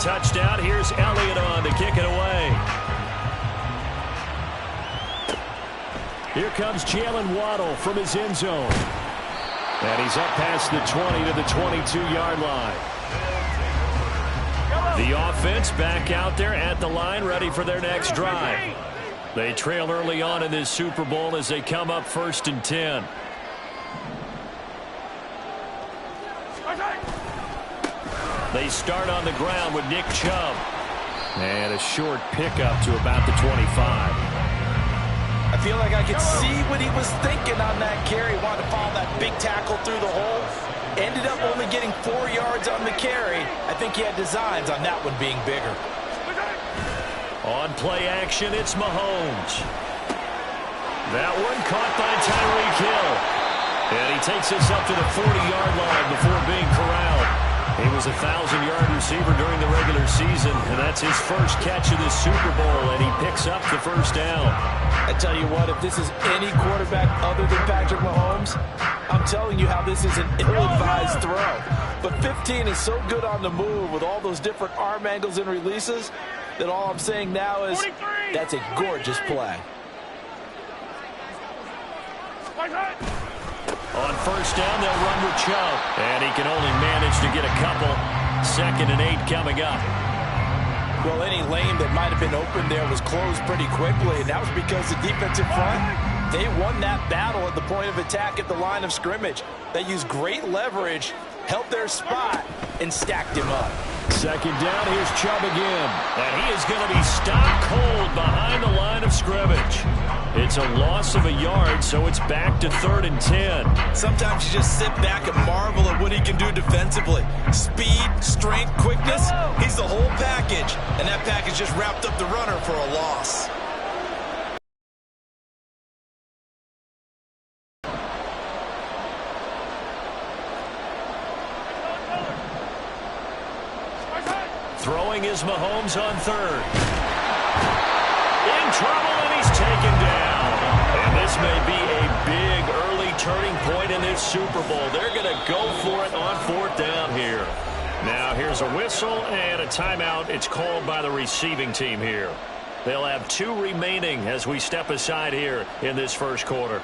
touchdown. Here's Elliott on to kick it away. Here comes Jalen Waddle from his end zone. And he's up past the 20 to the 22-yard line. The offense back out there at the line, ready for their next drive. They trail early on in this Super Bowl as they come up 1st and 10. They start on the ground with Nick Chubb. And a short pickup to about the 25. I feel like I could see what he was thinking on that carry. Wanted to follow that big tackle through the hole. Ended up only getting 4 yards on the carry. I think he had designs on that one being bigger. On play action, it's Mahomes. That one caught by Tyreek Hill. And he takes us up to the 40-yard line before being corralled. He was a 1,000-yard receiver during the regular season, and that's his first catch of this Super Bowl, and he picks up the first down. I tell you what, if this is any quarterback other than Patrick Mahomes, I'm telling you how this is an ill-advised throw. But 15 is so good on the move with all those different arm angles and releases that all I'm saying now is that's a gorgeous play. On first down, they'll run with Chubb. And he can only manage to get a couple. 2nd and 8 coming up. Well, any lane that might have been open there was closed pretty quickly, and that was because the defensive front, they won that battle at the point of attack at the line of scrimmage. They used great leverage, held their spot, and stacked him up. 2nd down, here's Chubb again. And he is going to be stopped cold behind the line of scrimmage. It's a loss of a yard, so it's back to 3rd and 10. Sometimes you just sit back and marvel at what he can do defensively. Speed, strength, quickness, he's the whole package. And that package just wrapped up the runner for a loss. Throwing is Mahomes on 3rd. In trouble, and he's taken down. And this may be a big early turning point in this Super Bowl. They're going to go for it on 4th down here. Now here's a whistle and a timeout. It's called by the receiving team here. They'll have 2 remaining as we step aside here in this first quarter.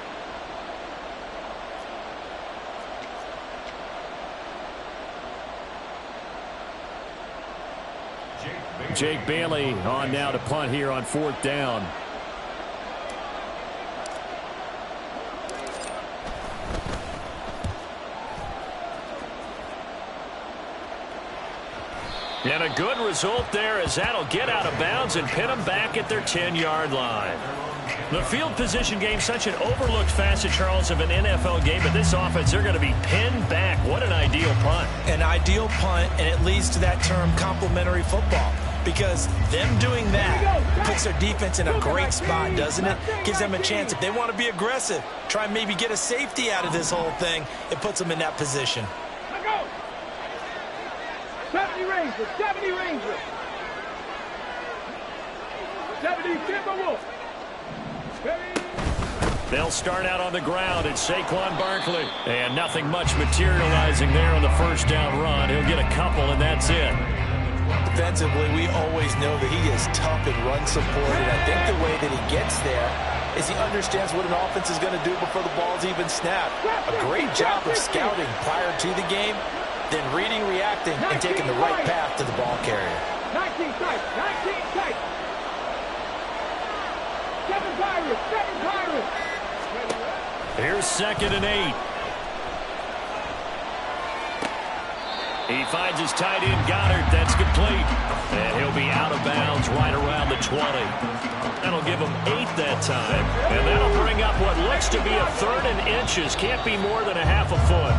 Jake Bailey on now to punt here on 4th down. And a good result there as that'll get out of bounds and pin them back at their 10-yard line. The field position game, such an overlooked facet, Charles, of an NFL game, but this offense, they're going to be pinned back. What an ideal punt. An ideal punt, and it leads to that term complementary football. Because them doing that puts their defense in a great spot, doesn't it? Gives them a chance. If they want to be aggressive, try and maybe get a safety out of this whole thing, it puts them in that position. 70 Rangers, 70 Rangers. 70 Timberwolves. They'll start out on the ground. It's Saquon Barkley. And nothing much materializing there on the first down run. He'll get a couple, and that's it. Defensively, we always know that he is tough and run supported. I think the way that he gets there is he understands what an offense is going to do before the ball's even snapped. A great job of scouting prior to the game, then reading, reacting, and taking the right path to the ball carrier. 19 tight, 19 tight. 7 Pirates, 7 Pirates. Here's 2nd and 8. He finds his tight end, Goddard. That's complete. And he'll be out of bounds right around the 20. That'll give him 8 that time. And that'll bring up what looks to be a 3rd and inches. Can't be more than a half a foot.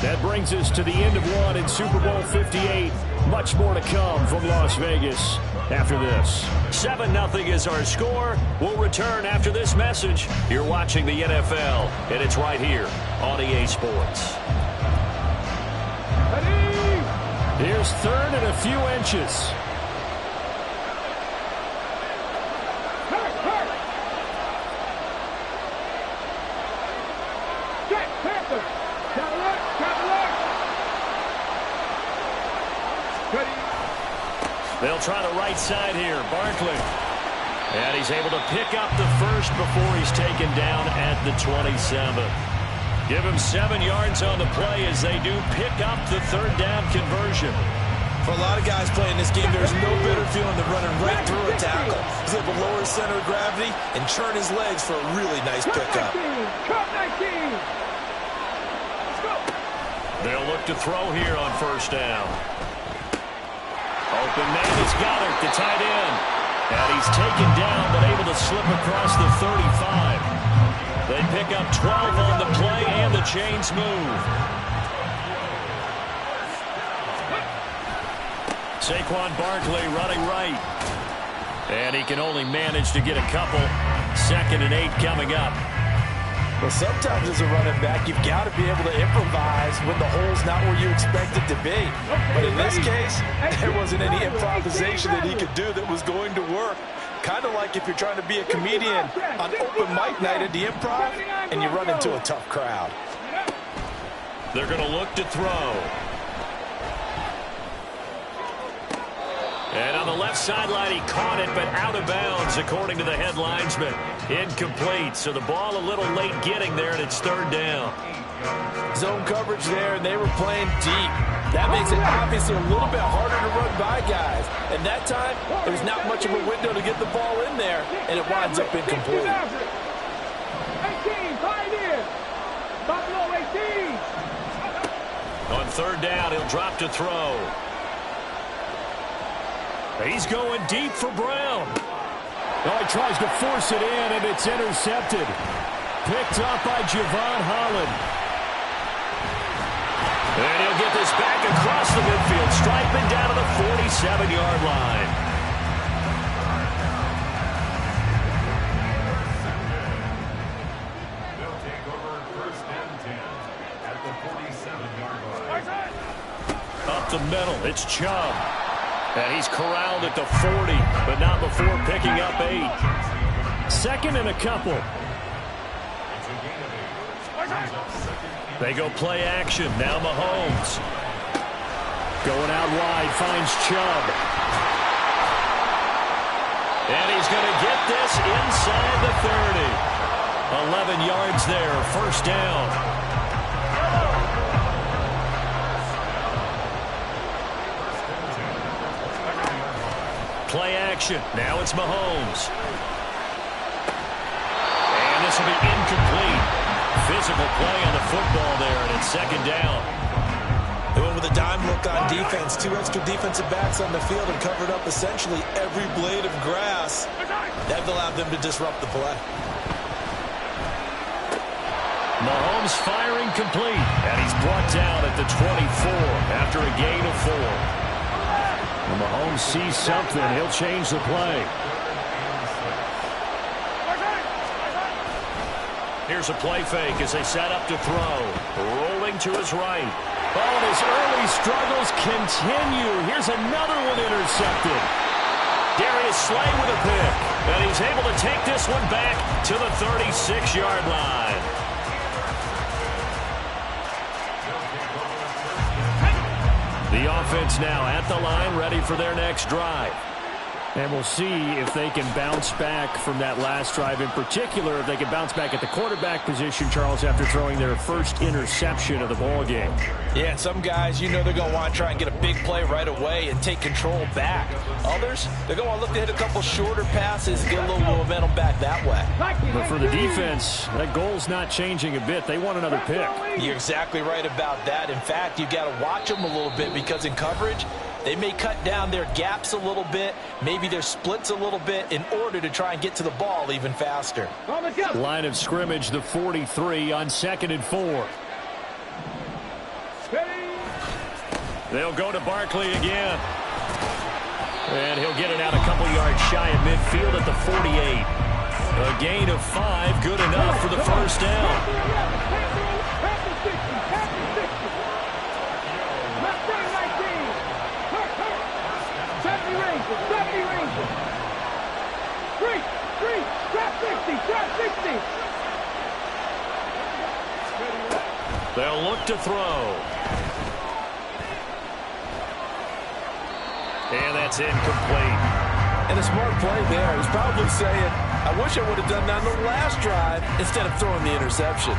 That brings us to the end of one in Super Bowl 58. Much more to come from Las Vegas after this. 7-0 is our score. We'll return after this message. You're watching the NFL, and it's right here on EA Sports. Here's 3rd and a few inches. They'll try the right side here. Barkley. And he's able to pick up the first before he's taken down at the 27. Give him 7 yards on the play as they do pick up the third down conversion. For a lot of guys playing this game, there's no better feeling than running right through a tackle. He's able to lower his center of gravity and churn his legs for a really nice pickup. They'll look to throw here on first down. Open man is Goddard, the tight end. And he's taken down, but able to slip across the 35. They pick up 12 on the play, and the chains move. Saquon Barkley running right. And he can only manage to get a couple. 2nd and 8 coming up. Well, sometimes as a running back, you've got to be able to improvise when the hole's not where you expect it to be. But in this case, there wasn't any improvisation that he could do that was going to work. Kind of like if you're trying to be a comedian on open mic night at the Improv and you run into a tough crowd. They're going to look to throw. And on the left sideline, he caught it, but out of bounds, according to the head linesman. Incomplete, so the ball a little late getting there, and it's 3rd down. Zone coverage there, and they were playing deep. That makes it obviously a little bit harder to run by guys. And that time, there's not much of a window to get the ball in there, and it winds up incomplete. 18, Pioneer. Buffalo 18. On 3rd down, he'll drop to throw. He's going deep for Brown. Oh, he tries to force it in, and it's intercepted. Picked up by Javon Holland. And he'll get this back across the midfield, striping down to the 47-yard line. They'll take over 1st and 10 at the 47-yard line. Up the middle, it's Chubb. And he's corralled at the 40, but not before picking up 8. 2nd and a couple. They go play action. Now Mahomes. Going out wide, finds Chubb. And he's going to get this inside the 30. 11 yards there, 1st down. Play action. Now it's Mahomes. And this will be incomplete. Physical play on the football there, and it's 2nd down. They went with a dime look on defense. 2 extra defensive backs on the field and covered up essentially every blade of grass. That allowed them to disrupt the play. Mahomes firing complete, and he's brought down at the 24 after a gain of 4. When Mahomes sees something, he'll change the play. Here's a play fake as they set up to throw. Rolling to his right. Oh, and his early struggles continue. Here's another one intercepted. Darius Slay with a pick. And he's able to take this one back to the 36-yard line. The offense now at the line, ready for their next drive. And we'll see if they can bounce back from that last drive. In particular, if they can bounce back at the quarterback position, Charles, after throwing their first interception of the ball game. Yeah, and some guys, you know they're going to want to try and get a big play right away and take control back. Others, they're going to look to hit a couple shorter passes and get a little momentum back that way. But for the defense, that goal's not changing a bit. They want another pick. You're exactly right about that. In fact, you've got to watch them a little bit because in coverage, they may cut down their gaps a little bit, maybe their splits a little bit in order to try and get to the ball even faster. Line of scrimmage, the 43 on 2nd and 4. They'll go to Barkley again. And he'll get it out a couple yards shy of midfield at the 48. A gain of 5, good enough for the 1st down. They'll look to throw. And that's incomplete. And a smart play there. He's probably saying, I wish I would have done that on the last drive instead of throwing the interception.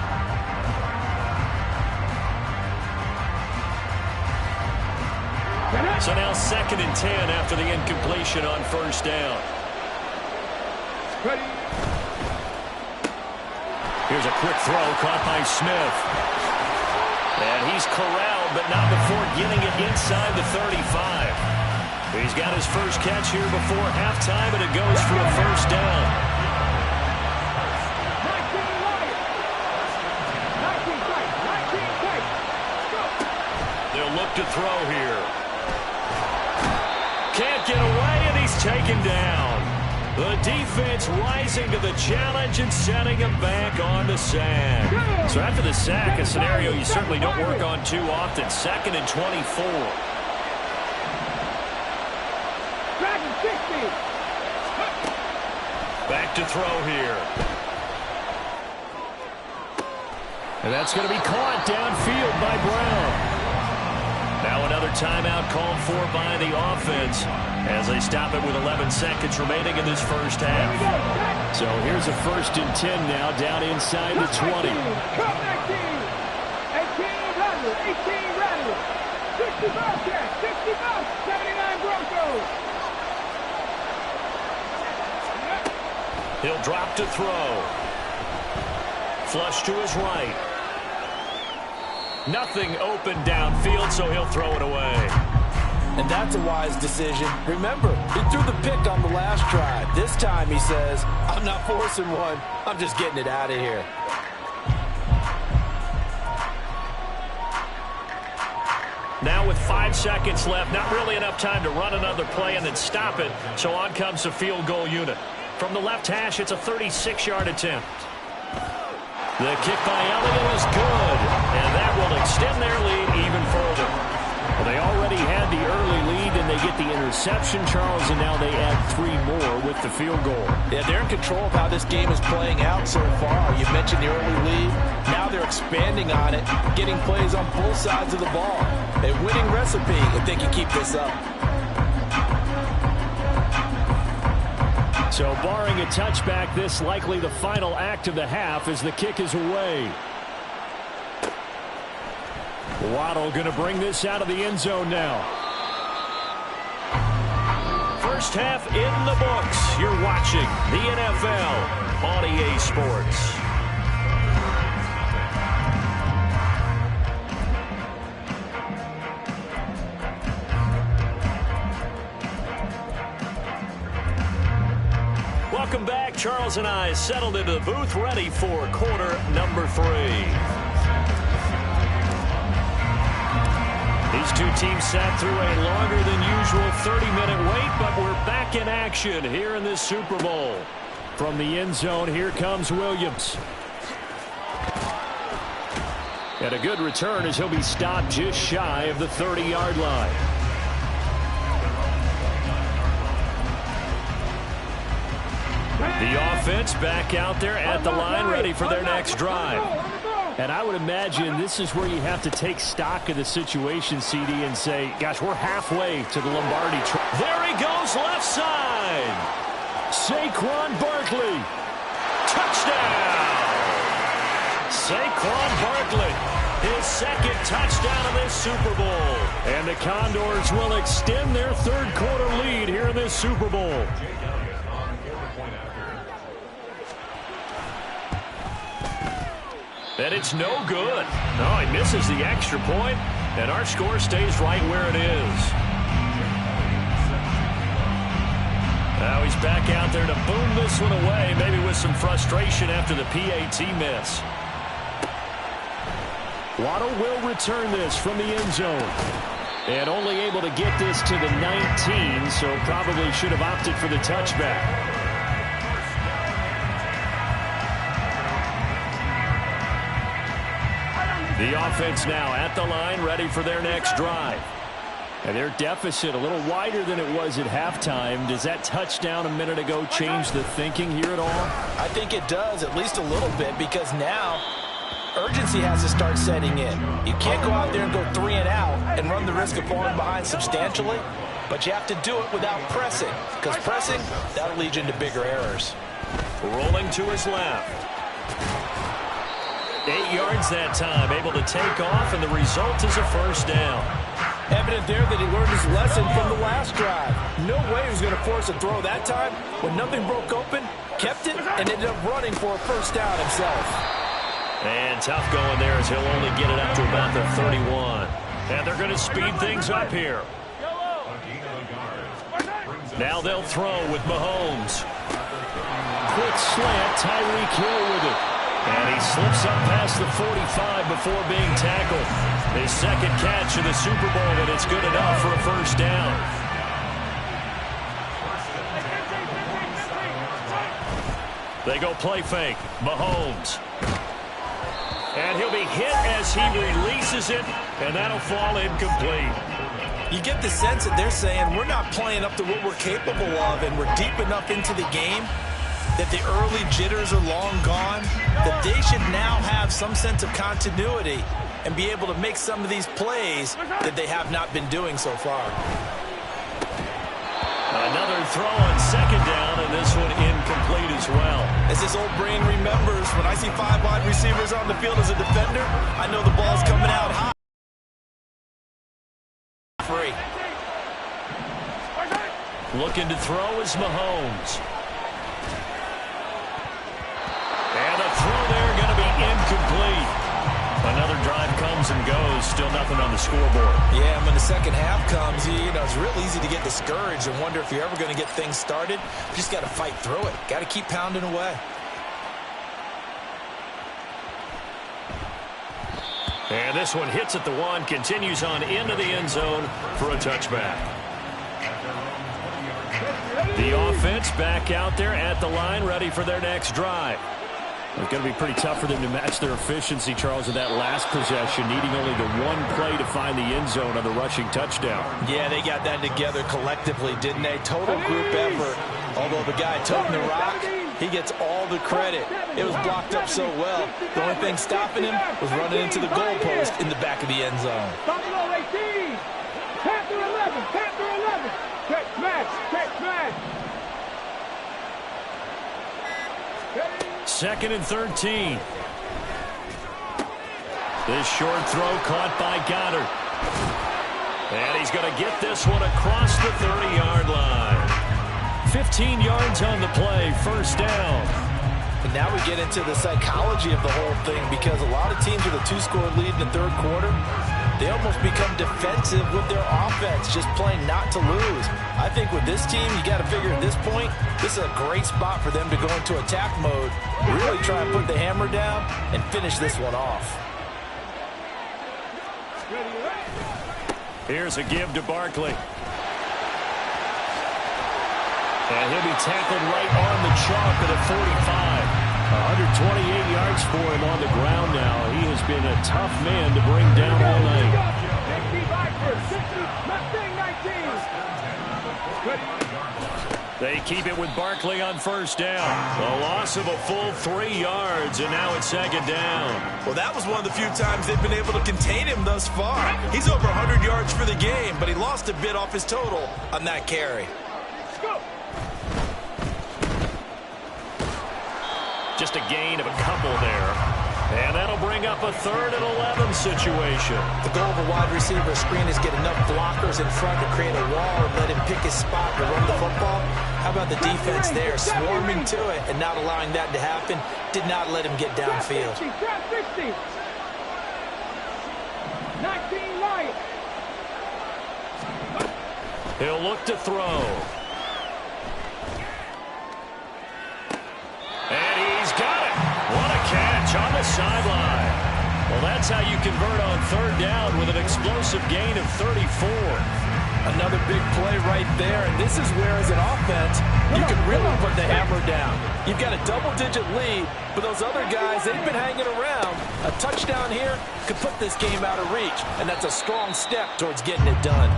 So now 2nd and 10 after the incompletion on 1st down. Ready. Here's a quick throw caught by Smith. And he's corralled, but not before getting it inside the 35. He's got his first catch here before halftime, and it goes for a 1st down. 19 Lions. 19 Titans. 19 Titans. Go. They'll look to throw here. Can't get away, and he's taken down. The defense rising to the challenge and setting him back on the sack. So after the sack, a scenario you certainly don't work on too often. 2nd and 24. Dragon 60. Back to throw here. And that's going to be caught downfield by Brown. Now another timeout called for by the offense as they stop it with 11 seconds remaining in this first half. So here's a 1st and 10 now down inside the 20. 18 Rattler. 18 Rattler. 65 Cats. 65. 79 Broncos. He'll drop to throw. Flush to his right. Nothing open downfield, so he'll throw it away. And that's a wise decision. Remember, he threw the pick on the last drive. This time he says, I'm not forcing one. I'm just getting it out of here. Now with 5 seconds left, not really enough time to run another play and then stop it. So on comes the field goal unit. From the left hash, it's a 36-yard attempt. The kick by Elliott is good, and that will extend their lead even further. Well, they already had the early lead, and they get the interception, Charles, and now they add 3 more with the field goal. Yeah, they're in control of how this game is playing out so far. You mentioned the early lead. Now they're expanding on it, getting plays on both sides of the ball. A winning recipe if they can keep this up. So barring a touchback, this likely the final act of the half as the kick is away. Waddle going to bring this out of the end zone now. First half in the books. You're watching the NFL on EA Sports. Welcome back. Charles and I settled into the booth, ready for quarter number 3. These two teams sat through a longer than usual 30-minute wait, but we're back in action here in this Super Bowl. From the end zone, here comes Williams. And a good return as he'll be stopped just shy of the 30-yard line. The offense back out there at the line, ready for their next drive. And I would imagine this is where you have to take stock of the situation, CD, and say, gosh, we're halfway to the Lombardi. There he goes, left side. Saquon Barkley. Touchdown. Saquon Barkley. His 2nd touchdown of this Super Bowl. And the Condors will extend their 3rd quarter lead here in this Super Bowl. And it's no good. No, he misses the extra point, and our score stays right where it is. Now he's back out there to boom this one away, maybe with some frustration after the PAT miss. Waddle will return this from the end zone. And only able to get this to the 19, so probably should have opted for the touchback. The offense now at the line, ready for their next drive. And their deficit a little wider than it was at halftime. Does that touchdown a minute ago change the thinking here at all? I think it does, at least a little bit, because now urgency has to start setting in. You can't go out there and go 3 and out and run the risk of falling behind substantially. But you have to do it without pressing, because pressing, that'll lead you into bigger errors. Rolling to his left. 8 yards that time, able to take off, and the result is a first down. Evident there that he learned his lesson from the last drive. No way he was going to force a throw that time. When nothing broke open, kept it, and ended up running for a first down himself. And tough going there as he'll only get it up to about the 31. And they're going to speed things up here. Now they'll throw with Mahomes. Quick slant, Tyreek Hill with it. And he slips up past the 45 before being tackled. His second catch in the Super Bowl, and it's good enough for a first down. They go play fake. Mahomes. And he'll be hit as he releases it, and that'll fall incomplete. You get the sense that they're saying we're not playing up to what we're capable of, and we're deep enough into the game that the early jitters are long gone, that they should now have some sense of continuity and be able to make some of these plays that they have not been doing so far. Another throw on second down, and this one incomplete as well. As this old brain remembers, when I see 5 wide receivers on the field as a defender, I know the ball's coming out high. Free. Looking to throw is Mahomes. And the throw there going to be incomplete. Another drive comes and goes. Still nothing on the scoreboard. Yeah, and when the second half comes, you know, it's real easy to get discouraged and wonder if you're ever going to get things started. You just got to fight through it. Got to keep pounding away. And this one hits at the 1, continues on into the end zone for a touchback. The offense back out there at the line, ready for their next drive. It's going to be pretty tough for them to match their efficiency, Charles, with that last possession, needing only the one play to find the end zone on the rushing touchdown. Yeah, they got that together collectively, didn't they? Total group effort. Although the guy toting the rock, he gets all the credit. It was blocked up so well. The only thing stopping him was running into the goalpost in the back of the end zone. Buffalo 18. Panther 11. Panther 11. Catch match. Catch match. Second and 13. This short throw caught by Goddard. And he's going to get this one across the 30-yard line. 15 yards on the play, first down. And now we get into the psychology of the whole thing, because a lot of teams with a 2-score lead in the third quarter, they almost become defensive with their offense, just playing not to lose. I think with this team, you got to figure at this point, this is a great spot for them to go into attack mode, really try and put the hammer down and finish this one off. Here's a give to Barkley. And he'll be tackled right on the chalk at a 45. 128 yards for him on the ground now. He has been a tough man to bring down all night. They keep it with Barkley on first down. A loss of a full 3 yards, and now it's second down. Well, that was one of the few times they've been able to contain him thus far. He's over 100 yards for the game, but he lost a bit off his total on that carry. Just a gain of a couple there. And that'll bring up a 3rd and 11 situation. The goal of a wide receiver screen is get enough blockers in front to create a wall and let him pick his spot to run the football. How about the defense there, swarming to it and not allowing that to happen? Did not let him get downfield. 19 Lions. He'll look to throw. And he's got it. What a catch on the sideline. Well, that's how you convert on third down with an explosive gain of 34. Another big play right there, and this is where, as an offense, you can really put the hammer down. You've got a double-digit lead, but those other guys, they've been hanging around. A touchdown here could put this game out of reach, and that's a strong step towards getting it done.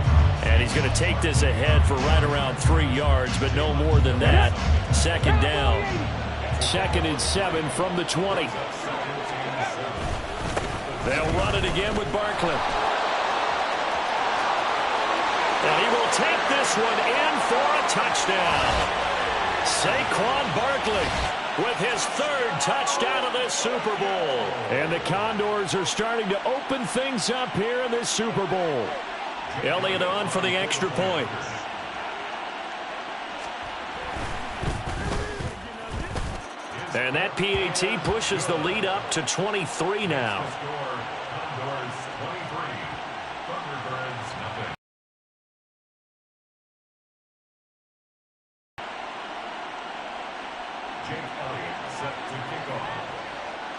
And he's going to take this ahead for right around 3 yards, but no more than that. Second down. 2nd and 7 from the 20. They'll run it again with Barkley. And he will take this one in for a touchdown. Saquon Barkley with his third touchdown of this Super Bowl. And the Condors are starting to open things up here in this Super Bowl. Elliott on for the extra point. And that PAT pushes the lead up to 23 now.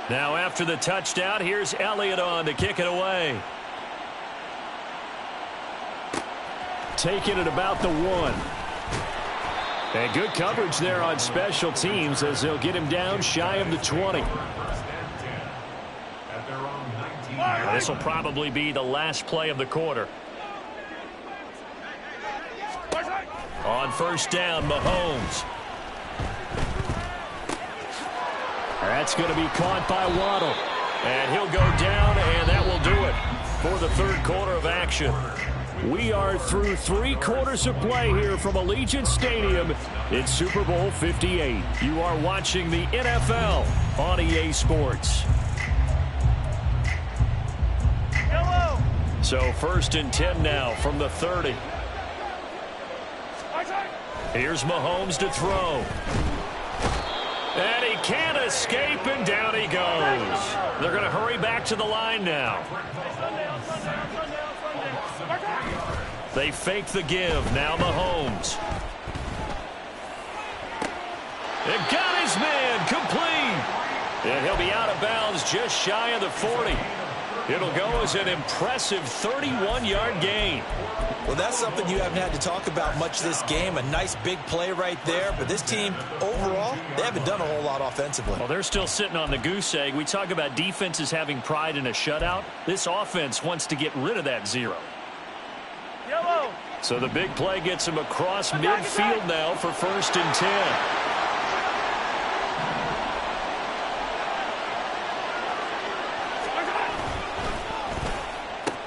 Now after the touchdown, here's Elliott on to kick it away. Taking it about the 1. And good coverage there on special teams as they'll get him down shy of the 20. This will probably be the last play of the quarter. On first down, Mahomes. That's going to be caught by Waddle. And he'll go down, and that will do it for the third quarter of action. We are through 3 quarters of play here from Allegiant Stadium in Super Bowl 58. You are watching the NFL on EA Sports. So first and 10 now from the 30. Here's Mahomes to throw. And he can't escape, and down he goes. They're going to hurry back to the line now. They fake the give. Now Mahomes. It got his man complete. And he'll be out of bounds just shy of the 40. It'll go as an impressive 31-yard gain. Well, that's something you haven't had to talk about much this game. A nice big play right there. But this team, overall, they haven't done a whole lot offensively. Well, they're still sitting on the goose egg. We talk about defenses having pride in a shutout. This offense wants to get rid of that 0. So the big play gets him across midfield now for first and 10.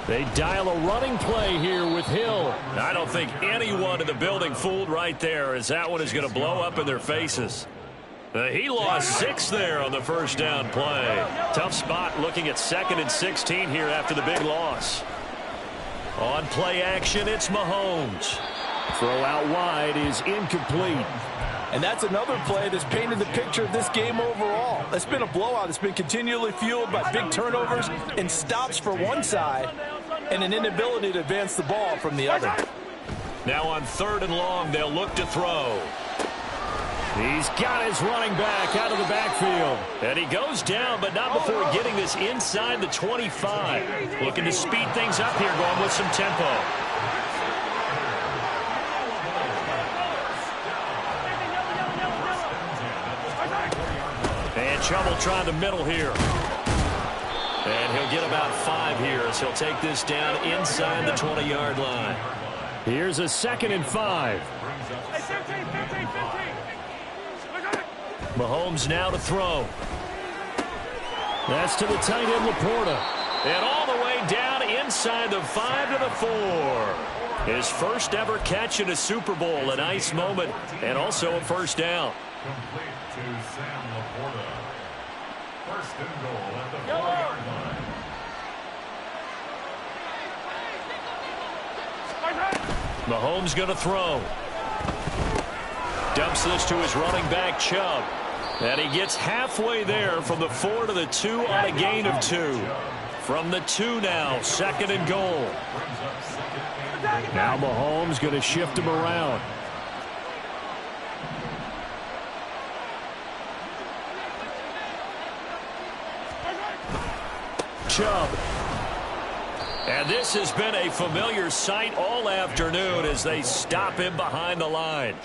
They dial a running play here with Hill. I don't think anyone in the building fooled right there, as that one is going to blow up in their faces. He lost 6 there on the first down play. Tough spot looking at 2nd and 16 here after the big loss. On play action, it's Mahomes. Throw out wide is incomplete. And that's another play that's painted the picture of this game overall. It's been a blowout. It's been continually fueled by big turnovers and stops for one side and an inability to advance the ball from the other. Now on 3rd and long, they'll look to throw. He's got his running back out of the backfield. And he goes down, but not before getting this inside the 25. Looking to speed things up here, going with some tempo. And Chubb will try the middle here. And he'll get about 5 here as he'll take this down inside the 20-yard line. Here's a 2nd and 5. Mahomes now to throw. That's to the tight end, Laporta. And all the way down inside the 5 to the 4. His first ever catch in a Super Bowl, a nice moment, and also a first down. Complete to Sam Laporta. First and goal at the 4-yard line. Mahomes going to throw. Dumps this to his running back, Chubb. And he gets halfway there from the 4 to the 2 on a gain of 2. From the 2 now, 2nd and goal. Now Mahomes going to shift him around. Chubb. And this has been a familiar sight all afternoon as they stop him behind the line.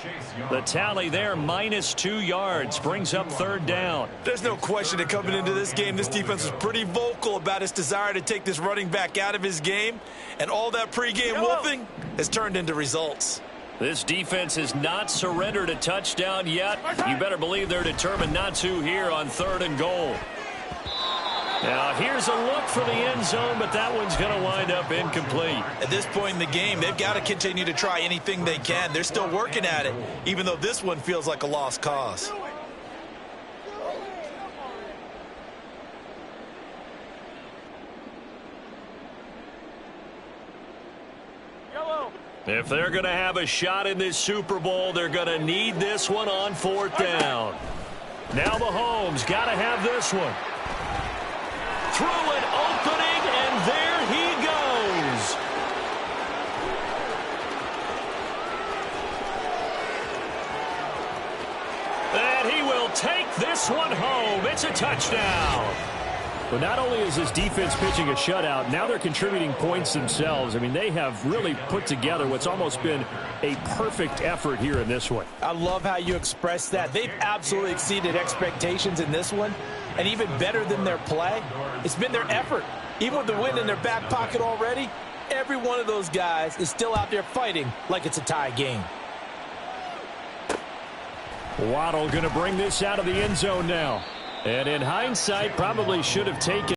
The tally there, -2 yards, brings up 3rd down. There's no question that coming into this game, this defense was pretty vocal about its desire to take this running back out of his game. And all that pregame wolfing has turned into results. This defense has not surrendered a touchdown yet. You better believe they're determined not to here on 3rd and goal. Now, here's a look for the end zone, but that one's going to wind up incomplete. At this point in the game, they've got to continue to try anything they can. They're still working at it, even though this one feels like a lost cause. If they're going to have a shot in this Super Bowl, they're going to need this one on 4th down. Now Mahomes got to have this one. Through an opening, and there he goes. And he will take this one home. It's a touchdown. But not only is this defense pitching a shutout, now they're contributing points themselves. I mean, they have really put together what's almost been a perfect effort here in this one. I love how you express that. They've absolutely exceeded expectations in this one. And even better than their play, it's been their effort. Even with the win in their back pocket already, every one of those guys is still out there fighting like it's a tie game. Waddle going to bring this out of the end zone now. And in hindsight, probably should have taken